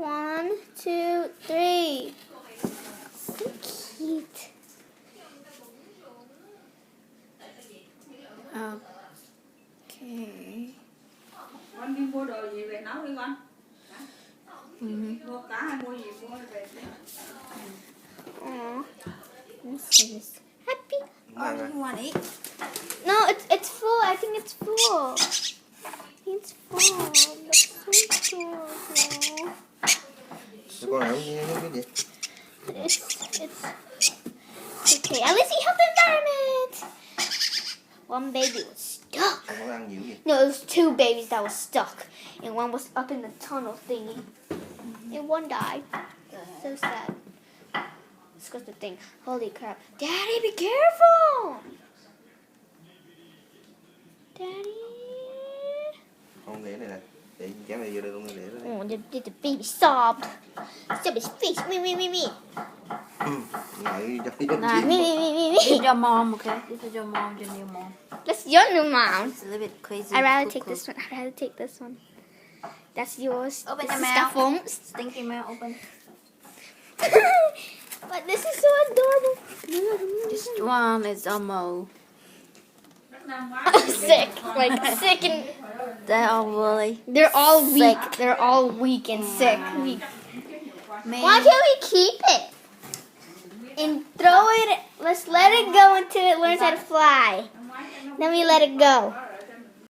1, 2, 3. So cute. Okay. Con đi mua đồ gì về nấu đi con? Mua cá hay mua gì mua về? Aww. This is happy. Oh, you want to eat? No, it's full. I think it's full. It's full. That's so cool. Con nào cũng như cái gì? It's okay. At least he helped the environment. One baby was stuck. Con có ăn nhiều gì? No, it was 2 babies that was stuck, and one was up in the tunnel thingy, and one died. So sad. Let's go to the thing. Holy crap! Daddy, be careful! Daddy. Không để này nè. Để kéo này vô đây luôn để đó. Oh, the baby sobbed. Sobbed his face. Me. Ngồi cho Nah, me. This is your mom, okay? This is your mom, your new mom. That's your new mom. It's a little bit crazy. I'd rather take this one. I'd rather take this one. That's yours. Open this your is mouth. the foam. Stinky mouth, open. But this is so adorable. This one is Elmo. Sick. Like sick and They're all really. they're all weak. Sick. They're all weak and sick. Man. Why can't we keep it? And throw it, let's let it go until it learns how to fly. Then we let it go.